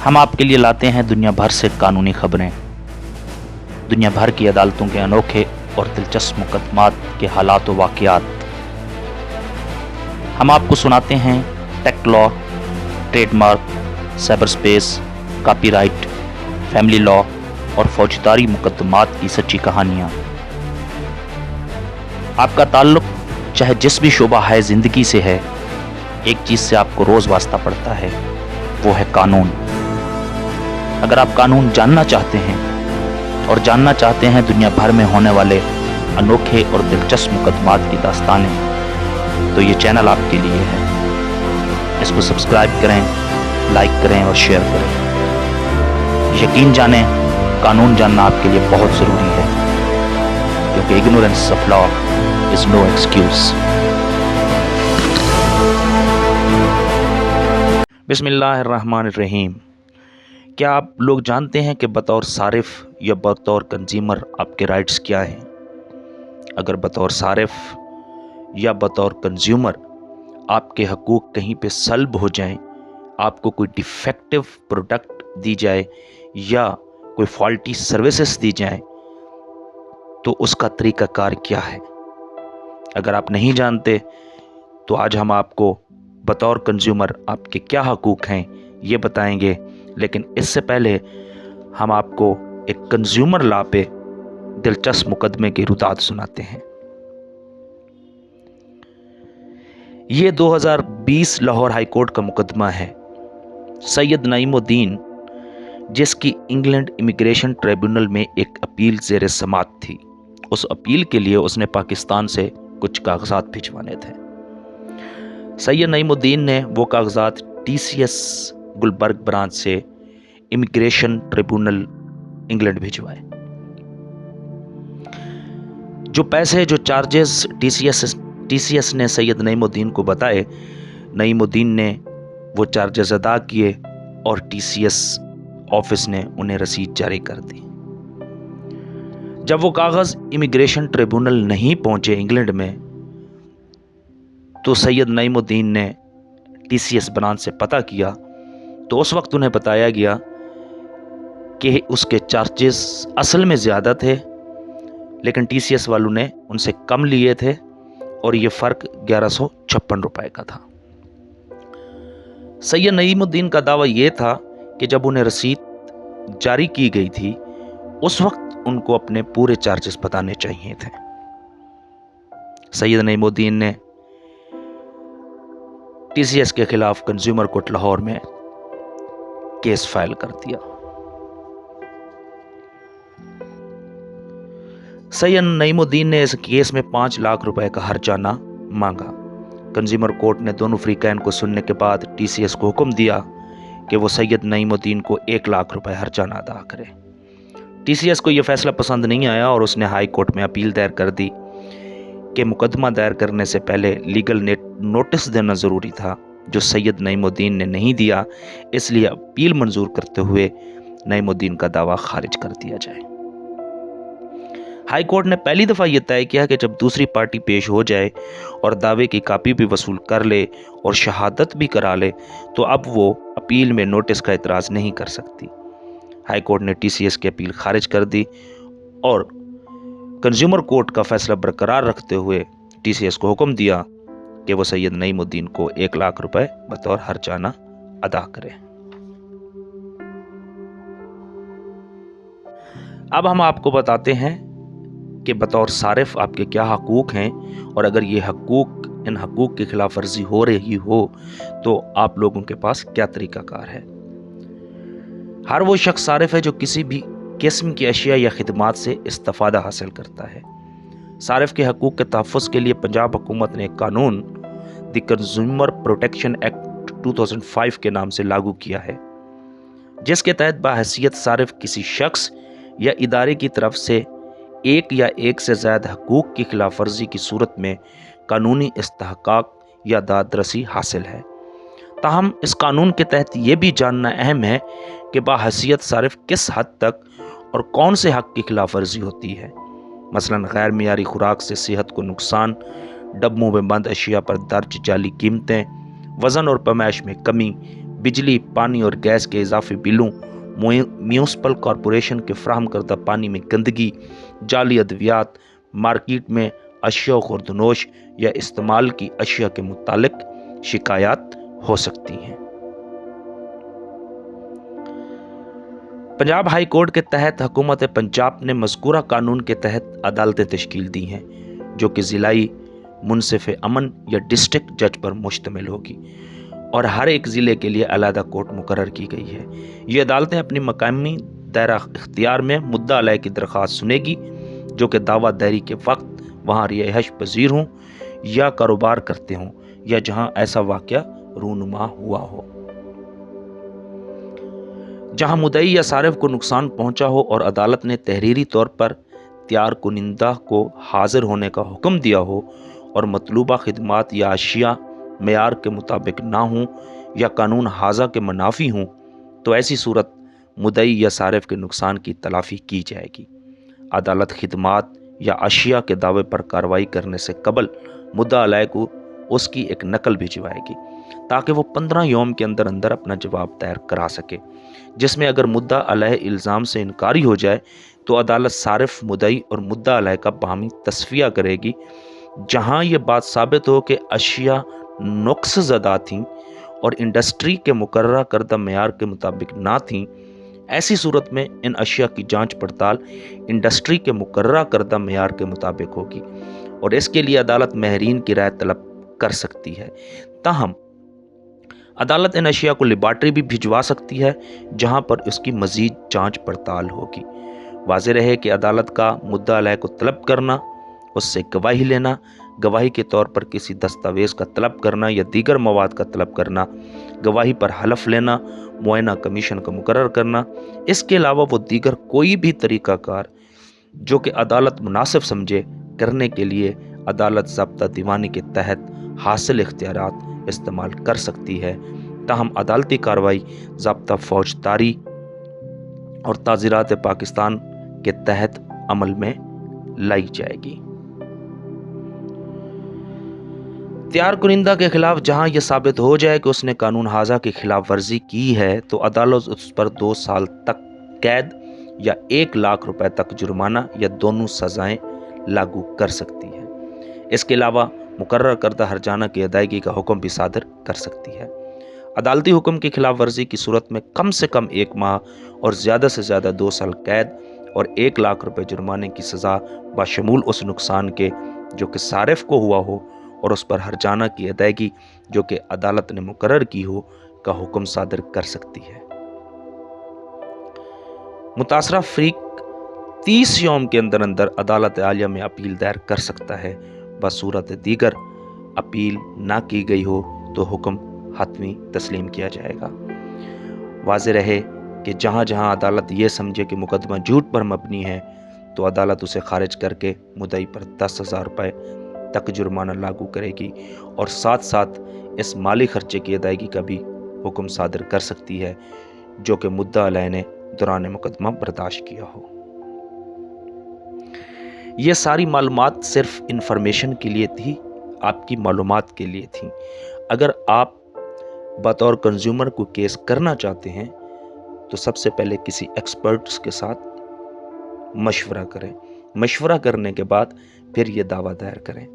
हम आपके लिए लाते हैं दुनिया भर से कानूनी खबरें, दुनिया भर की अदालतों के अनोखे और दिलचस्प मुकदमात के हालात व वाक़यात। हम आपको सुनाते हैं tech law, trademark, cyber space, copyright, family law और फौजदारी मुकदमात की सच्ची कहानियाँ। आपका ताल्लुक चाहे जिस भी शोबा है ज़िंदगी से है, एक चीज़ से आपको रोज़ वास्ता पड़ता है, वो है कानून। अगर आप कानून जानना चाहते हैं और जानना चाहते हैं दुनिया भर में होने वाले अनोखे और दिलचस्प मुकदमात की दास्तानें, तो ये चैनल आपके लिए है। इसको सब्सक्राइब करें, लाइक करें और शेयर करें। यकीन जानें, कानून जानना आपके लिए बहुत ज़रूरी है, क्योंकि ignorance of law is no excuse. बिस्मिल्लाहिर्रहमानिर्रहीम। क्या आप लोग जानते हैं कि बतौर सारिफ या बतौर कंज्यूमर आपके राइट्स क्या हैं? अगर बतौर सारिफ या बतौर कंज्यूमर आपके हकूक़ कहीं पे सल्ब हो जाएं, आपको कोई डिफेक्टिव प्रोडक्ट दी जाए या कोई फॉल्टी सर्विसेज दी जाए, तो उसका तरीक़ाकार क्या है? अगर आप नहीं जानते तो आज हम आपको बतौर कंज्यूमर आपके क्या हकूक़ हैं ये बताएंगे। लेकिन इससे पहले हम आपको एक कंज्यूमर लॉ पे दिलचस्प मुकदमे की रुदात सुनाते हैं। ये 2020 लाहौर हाई कोर्ट का मुकदमा है। सैयद नईमुद्दीन, जिसकी इंग्लैंड इमिग्रेशन ट्रिब्यूनल में एक अपील ज़ेर समाअत थी, उस अपील के लिए उसने पाकिस्तान से कुछ कागजात भिजवाने थे। सैयद नईमुद्दीन ने वो कागजात TCS गुलबर्ग ब्रांच से इमिग्रेशन ट्रिब्यूनल इंग्लैंड भिजवाए। जो पैसे, जो चार्जेस TCS ने सैयद नईमुद्दीन को बताए, नईमुद्दीन ने वो चार्जेस अदा किए और TCS ऑफिस ने उन्हें रसीद जारी कर दी। जब वो कागज़ इमिग्रेशन ट्रिब्यूनल नहीं पहुंचे इंग्लैंड में, तो सैयद नईमुद्दीन ने TCS ब्रांच से पता किया, तो उस वक्त उन्हें बताया गया कि उसके चार्जेस असल में ज़्यादा थे, लेकिन TCS वालों ने उनसे कम लिए थे और ये फ़र्क 1156 रुपए का था। सैयद नईमुद्दीन का दावा ये था कि जब उन्हें रसीद जारी की गई थी, उस वक्त उनको अपने पूरे चार्जेस बताने चाहिए थे। सैयद नईमुद्दीन ने TCS के खिलाफ कंज्यूमर कोर्ट लाहौर में केस फाइल कर दिया। सैयद नईमुद्दीन ने इस केस में 5 लाख रुपए का हर्जाना मांगा। कंज्यूमर कोर्ट ने दोनों फरीकैन को सुनने के बाद TCS को हुक्म दिया कि वो सैयद नईमुद्दीन को 1 लाख रुपए हर्जाना अदा करे। TCS को यह फैसला पसंद नहीं आया और उसने हाई कोर्ट में अपील दायर कर दी कि मुकदमा दायर करने से पहले लीगल नोटिस देना ज़रूरी था, जो सैयद नईमुद्दीन ने नहीं दिया। इसलिए अपील मंजूर करते हुए नईमुद्दीन का दावा खारिज कर दिया जाए। हाई कोर्ट ने पहली दफ़ा यह तय किया कि जब दूसरी पार्टी पेश हो जाए और दावे की कापी भी वसूल कर ले और शहादत भी करा ले, तो अब वो अपील में नोटिस का एतराज़ नहीं कर सकती। हाई कोर्ट ने TCS की अपील खारिज कर दी और कंज्यूमर कोर्ट का फैसला बरकरार रखते हुए TCS को हुक्म दिया कि वो सैयद नईमुद्दीन को 1 लाख रुपए बतौर हर्जाना अदा करे। अब हम आपको बताते हैं कि बतौर सारिफ आपके क्या हकूक़ हैं, और अगर ये हकूक़, इन हकूक़ की खिलाफ वर्जी हो रही हो तो आप लोगों के पास क्या तरीक़ाकार है। हर वो शख्स सारिफ है जो किसी भी किस्म की अशिया या खिदमात से इस्तिफ़ादा हासिल करता है। सारिफ के हकूक़ के तहफ़्फ़ुज़ के लिए पंजाब हुकूमत ने एक कानून द कंज्यूमर प्रोटेक्शन एक्ट 2005 के नाम से लागू किया है, जिसके तहत बाहैसियत सारिफ किसी शख्स या इदारे की तरफ से एक या एक से ज़्यादा हकूक़ की खिलाफ वर्जी की सूरत में कानूनी इस्तेहक़ाक़ या दादरसी हासिल है। ताहम इस कानून के तहत ये भी जानना अहम है कि बाहैसियत सारिफ किस हद तक और कौन से हक़ की खिलाफ वर्जी होती है। मसलन गैर मियारी खुराक से सेहत को नुकसान, डब्बों में बंद अशिया पर दर्ज जाली कीमतें, वज़न और पैमाइश में कमी, बिजली, पानी और गैस के इजाफी बिलों, म्यूनसिपल कॉरपोरेशन के फ्राहम करदा पानी में गंदगी, जाली अद्वियात, मार्केट में अशिया खुर्दनोश या इस्तेमाल की अशिया के मुतालिक शिकायत हो सकती हैं। पंजाब हाई कोर्ट के तहत हुकूमत पंजाब ने मज़कूरा कानून के तहत अदालतें तश्कील दी हैं, जो कि ज़िलाई मुनसिफ अमन या डिस्ट्रिक्ट जज पर मुश्तमिल होगी और हर एक ज़िले के लिए अलहदा कोर्ट मुकर्रर की गई है। ये अदालतें अपनी मकामी दायरा इख्तियार में मुद्दा अलय की दरख्वास्त सुनेगी, जो कि दावा दायरी के वक्त वहाँ रिहाइश पजीर हों या कारोबार करते हों या जहाँ ऐसा वाक़या रूनुमा हुआ हो, जहाँ मुद्दई या सारिफ को नुकसान पहुँचा हो और अदालत ने तहरीरी तौर पर तैयार कुनिंदा को हाजिर होने का हुक्म दिया हो और मतलूबा खिदमात या अशिया मेयार के मुताबिक ना हों या कानून हाजा के मुनाफी हों, तो ऐसी सूरत मुद्दई या सारिफ के नुकसान की तलाफ़ी की जाएगी। अदालत खिदमात या अशिया के दावे पर कार्रवाई करने से कबल मुद्दा अलय को उसकी एक नकल भिजवाएगी, ताकि वो 15 यौम के अंदर अंदर अपना जवाब दायर करा सके, जिसमें अगर मुद्दा अलय इल्ज़ाम से इनकारी हो जाए तो अदालत सारिफ, मुद्दई और मुद्दा अलय का बाहमी तस्फिया करेगी। जहाँ ये बात साबित हो कि अशिया नुक्स ज़दा थीं और इंडस्ट्री के मुकर्रर करदा मेयार के मुताबिक ना थीं, ऐसी सूरत में इन अशिया की जांच पड़ताल इंडस्ट्री के मुकर्रर करदा मेयार के मुताबिक होगी और इसके लिए अदालत महरीन की राय तलब कर सकती है। ताहम अदालत इन अशिया को लेबार्ट्री भी भिजवा सकती है, जहां पर उसकी मजीद जांच पड़ताल होगी। वाज़ेह रहे कि अदालत का मुद्दा अलय को तलब करना, उससे गवाही लेना, गवाही के तौर पर किसी दस्तावेज़ का तलब करना या दीगर मवाद का तलब करना, गवाही पर हलफ लेना, मुआयना कमीशन का मुकर्रर करना, इसके अलावा वो दीगर कोई भी तरीक़ाकार जो कि अदालत मुनासिब समझे करने के लिए अदालत ज़ाब्ता दीवानी के तहत हासिल इख्तियारात इस्तेमाल कर सकती है। ताहम अदालती कार्रवाई ज़ाब्ता फौजदारी और ताज़ीरात पाकिस्तान के तहत अमल में लाई जाएगी। तैयार कुनिंदा के खिलाफ जहां यह साबित हो जाए कि उसने कानून हाजा की खिलाफ वर्जी की है, तो अदालत उस पर 2 साल तक कैद या 1 लाख रुपए तक जुर्माना या दोनों सजाएं लागू कर सकती है। इसके अलावा मुकर्रर करदा हर्जाना की अदायगी का हुक्म भी सादर कर सकती है। अदालती हुक्म की खिलाफ वर्जी की सूरत में कम से कम 1 माह और ज़्यादा से ज़्यादा 2 साल कैद और 1 लाख रुपए जुर्माने की सज़ा बाशमूल उस नुकसान के जो कि सारिफ को हुआ हो और उस पर हर्जाना की अदायगी जो कि अदालत ने मुकर्रर की हो का हुक्म सादर कर सकती है। मुतासरा फरीक 30 यौम के अंदर अंदर अदालत आलिया में अपील दायर कर सकता है। बसूरत दीगर अपील ना की गई हो तो हुक्म हतमी तस्लीम किया जाएगा। वाज़ेह रहे कि जहाँ जहाँ अदालत ये समझे कि मुकदमा झूठ पर मबनी है, तो अदालत उसे खारिज करके मुद्दई पर 10,000 रुपये तक जुर्माना लागू करेगी और साथ साथ इस माली खर्चे की अदायगी का भी हुक्म सादर कर सकती है, जो कि मुद्दा अलय ने दौरान मुकदमा बर्दाश्त किया हो। ये सारी मालूमात सिर्फ इंफॉर्मेशन के लिए थी, आपकी मालूमात के लिए थी। अगर आप बतौर कंज्यूमर को केस करना चाहते हैं तो सबसे पहले किसी एक्सपर्ट्स के साथ मशवरा करें। मशवरा करने के बाद फिर ये दावा दायर करें।